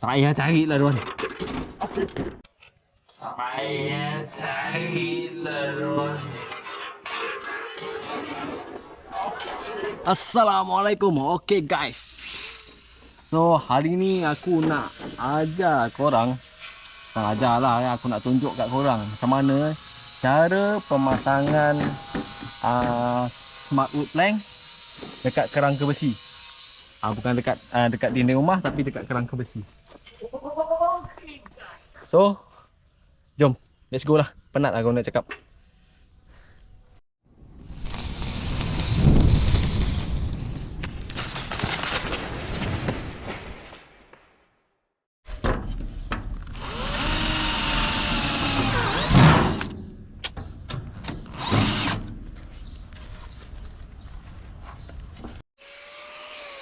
Tak payah carilah Ron. Tak payah carilah Ron. Assalamualaikum. Okay guys. So hari ni aku nak ajar korang. Tak ajar lah, aku nak tunjuk kat korang macam mana cara pemasangan smart wood plank dekat kerangka besi. Bukan dekat dinding rumah tapi dekat kerangka besi. So jom, let's go lah. Penat lah aku nak cakap.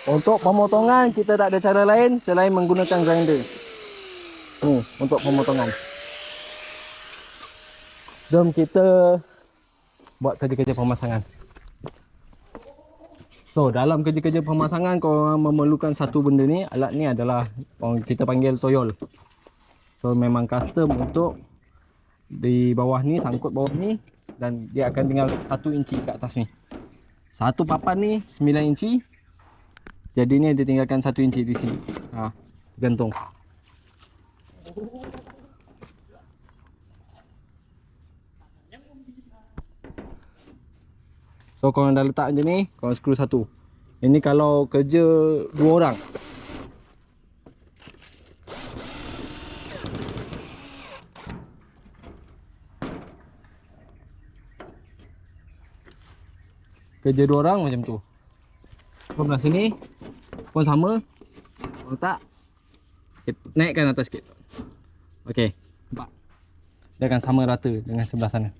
Untuk pemotongan kita tak ada cara lain selain menggunakan grinder. Untuk pemotongan. Jom kita buat kerja-kerja pemasangan. So dalam kerja-kerja pemasangan korang memerlukan satu benda ni. Alat ni adalah kita panggil toyol. So memang custom untuk di bawah ni, sangkut bawah ni, dan dia akan tinggal 1 inci kat atas ni. Satu papan ni 9 inci. Jadi ni dia tinggalkan 1 inci di sini. Gantung. So korang dah letak macam ni, korang skru satu. Ini kalau kerja 2 orang. Kerja 2 orang macam tu. Kau belah sini pun sama. Letak, naikkan atas sikit. Okey, nampak? Dia akan sama rata dengan sebelah sana.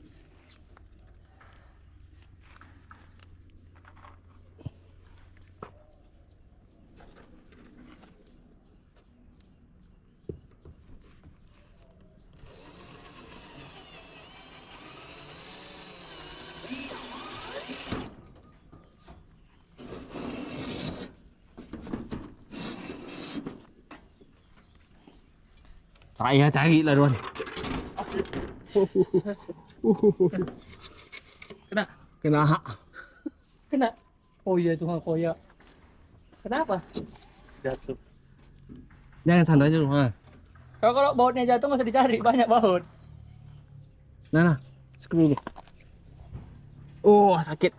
Tak payah carilah Ron. Kena. Kena hak. Kena. Oh iya Tuhan koyak. Kenapa? Jatuh. Jangan sandar je dulu. Kalau bautnya jatuh nggak usah dicari, banyak baut. Nah, skru dulu. Oh, sakit.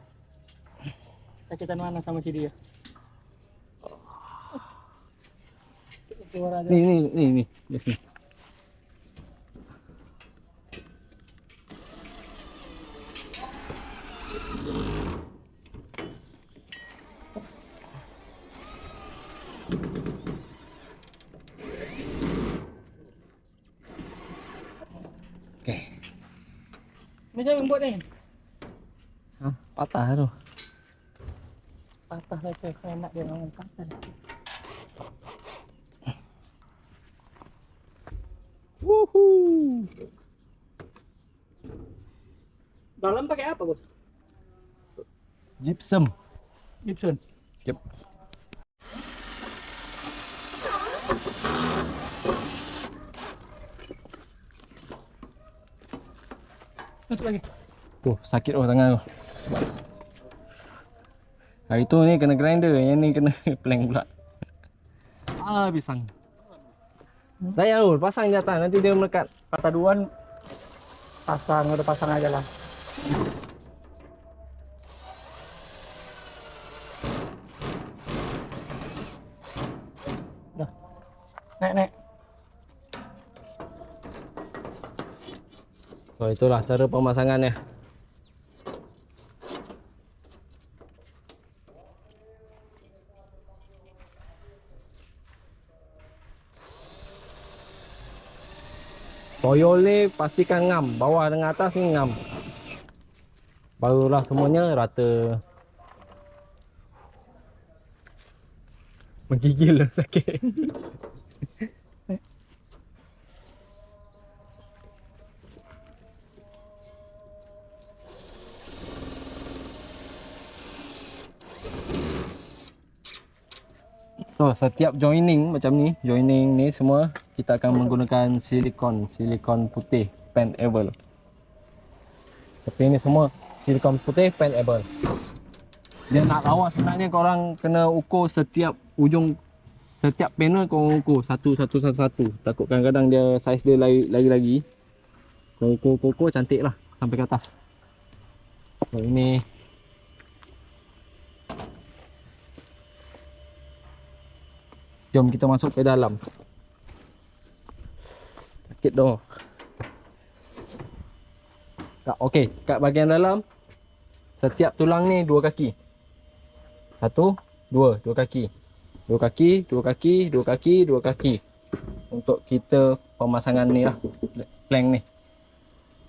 Sakitan mana sama si dia? Keluar aja. Ni. Di sini. Okey. Ini siapa yang buat ni? Patah tu. Patah lah tu, enak dia orang patah. Woohoo. Dalam pakai apa, Bos? Gypsum. Gibson. Yep. Satu lagi. Sakit tangan tu. Hari tu ni kena grinder, yang ni kena plank pula. Pisang. Dah tu, pasang je atas, nanti dia melekat. Kata duan pasang, udah pasang aja lah. Dah. Naik. So itulah cara pemasangannya. Toyol ni pastikan ngam, bawah dengan atas ni ngam. Barulah semuanya rata. Menggigil lah sakit. So setiap joining macam ni, joining ni semua kita akan menggunakan silikon putih paintable. Tapi ni semua silikon putih paintable. Dia nak lawa sebenarnya korang kena ukur setiap ujung, setiap panel korang ukur satu. Takut kadang-kadang dia saiz dia lagi. Kau ukur cantik lah sampai ke atas. So ini jom kita masuk ke dalam. Sakit doh. Okey, kat bahagian dalam setiap tulang ni 2 kaki. 1, 2 kaki. 2 kaki, 2 kaki, 2 kaki, 2 kaki. Untuk kita pemasangan ni lah, plank ni.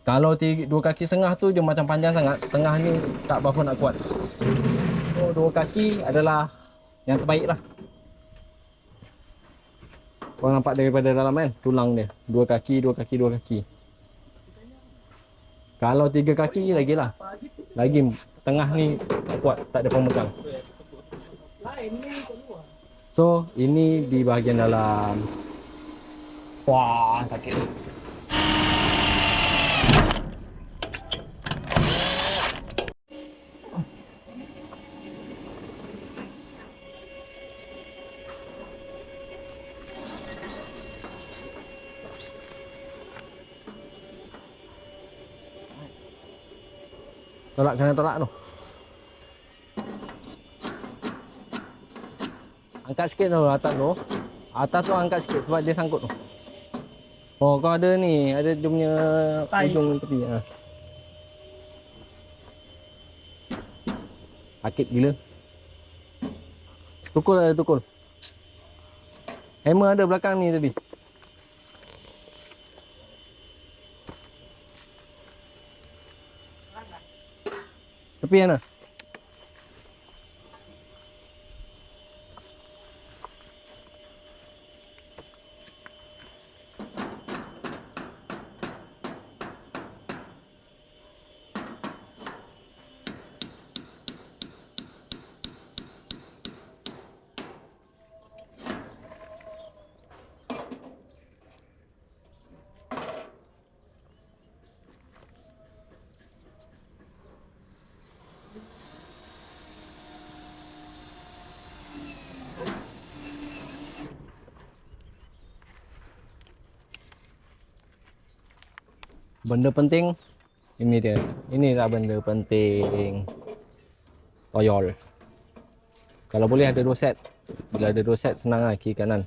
Kalau 2 kaki setengah tu dia macam panjang sangat, tengah ni tak berapa nak kuat. So 2 kaki adalah yang terbaik lah. Kau nampak daripada dalam kan, tulang dia 2 kaki, 2 kaki, 2 kaki. Kalau 3 kaki lagilah. Lagi tengah ni tak kuat, tak ada pemegang. So ini di bahagian dalam. Wah, sakit. Tolak sana, tolak tu. Angkat sikit tu atas tu. Atas tu angkat sikit sebab dia sangkut tu. Oh, kau ada ni, ada dia punya ujung tepi. Ha. Sakit gila. Tukul ada tukul. Hammer ada belakang ni tadi. Tepi mana? Benda penting ini dia. Inilah benda penting. Toyol. Kalau boleh ada 2 set. Bila ada 2 set senang lah kiri kanan.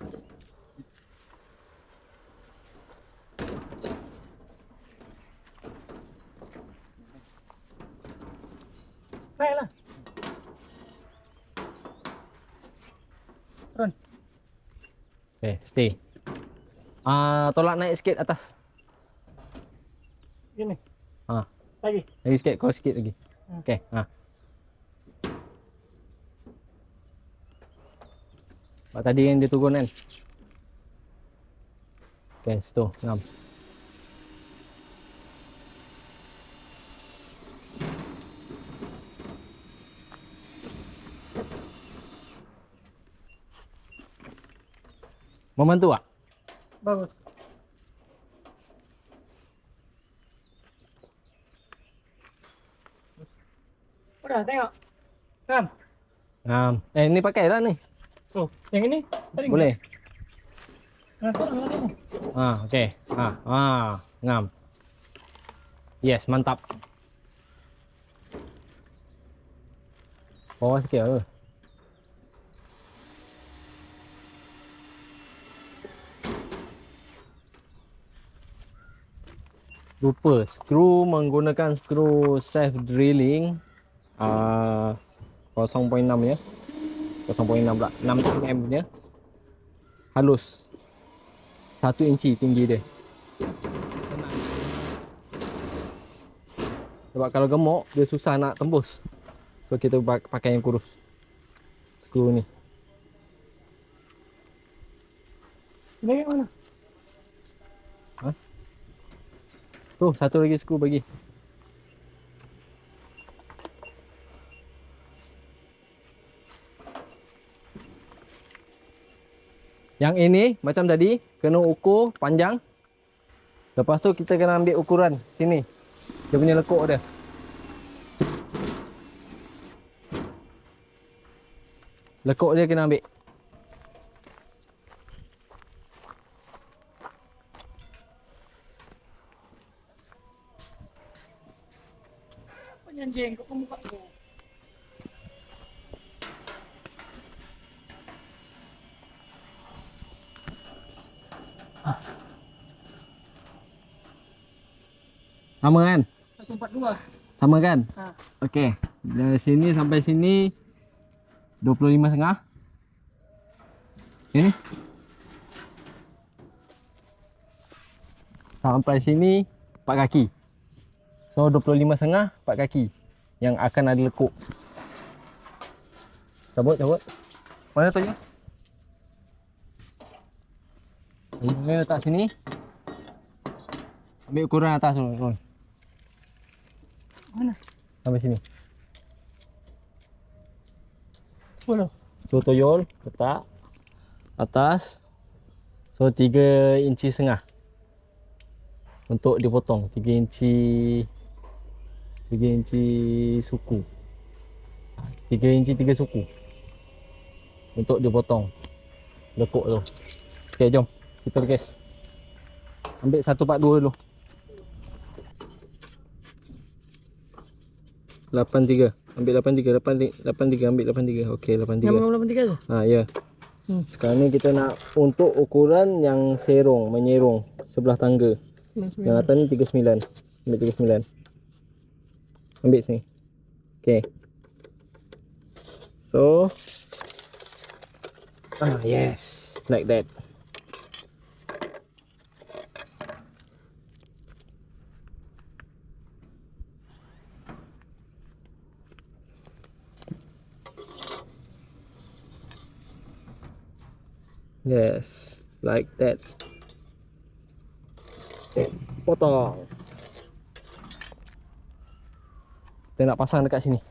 Baiklah. Turun. Okay, stay. Tolak naik sikit atas. Gini. Ha. Lagi. Lagi sikit, kau sikit lagi. Okey, ha. Sebab tadi yang dia turun kan. Okey, situ, ngam. Membantu tak? Bagus. Udah tengok. Kan? Ngam. Ni pakai lah ni. Tuh, yang ini tadi Boleh. Nah, turun lagi. Okey. Ngam. Yes, mantap. Bawah sikit apa? Lupa, skru menggunakan skru self drilling 0.6 ya. 0.6 pula, 6 cm punya. Halus. 1 inci tinggi dia. Senang. Sebab kalau gemuk dia susah nak tembus. So kita pakai yang kurus. Skru ni. Ini yang mana? Tu, satu lagi skru bagi. Yang ini macam tadi kena ukur panjang. Lepas tu kita kena ambil ukuran sini. Dia punya lekuk dia. Lekuk dia kena ambil. Penyanjing kau muka tu. Sama kan? 142. Sama kan? Ha. Okey. Dari sini sampai sini 25,5. Ini. Sampai sini 4 kaki. So 25,5 4 kaki yang akan ada lekuk. Cabut. Mana tu? Ini letak sini. Ambil ukuran atas dulu. Mana? Sampai sini. 10. So toyol letak atas. So 3 inci setengah untuk dipotong. 3 inci suku. 3 inci 3 suku untuk dipotong lekuk tu. Okey, jom kita lukis. Ambil 142 dulu. 83. Ambil 83 ambil 83. Okey, 83. Yang 83 tu? Ha, ya. Sekarang ni kita nak untuk ukuran yang serong, menyerong sebelah tangga. Yang atas ni 39. Ambil 39. Ambil sini. Okey. So yes, like that. Yes, like that. Potong. Kita nak pasang dekat sini.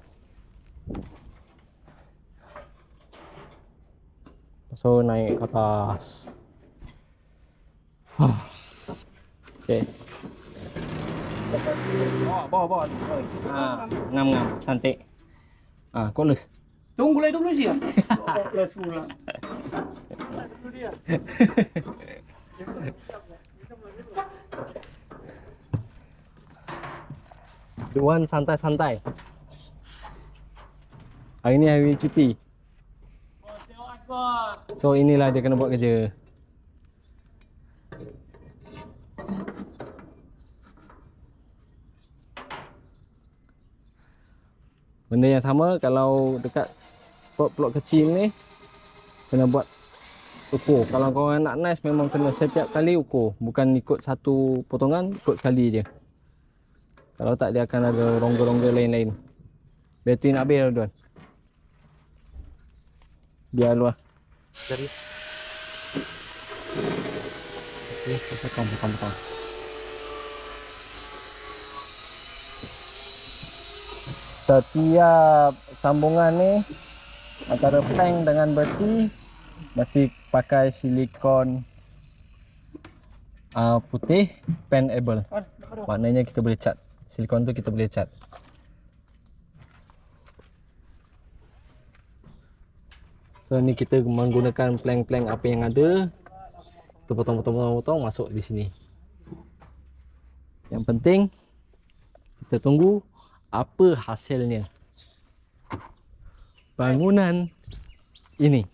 So naik ke atas. Okay. Bawa. Ngam. Cantik. Kau lus. Tunggu lah dulu sih ya. Les pula. Itu dia. Duan santai-santai. Hari ni hari cuti. So inilah dia kena buat kerja. Benda yang sama kalau dekat plot kecil ni kena buat ukur. Kalau korang nak nice memang kena setiap kali ukur, bukan ikut satu potongan, ikut sekali je. Kalau tak dia akan ada rongga-rongga lain-lain. Bateri nak habis tuan. Biar luar. Jadi. Okey, potong. Setiap sambungan ni antara plank dengan besi masih pakai silikon putih paintable. Maknanya kita boleh cat. Silikon tu kita boleh cat. So ni kita menggunakan plank-plank apa yang ada. Kita potong masuk di sini. Yang penting kita tunggu apa hasilnya. Bangunan ini.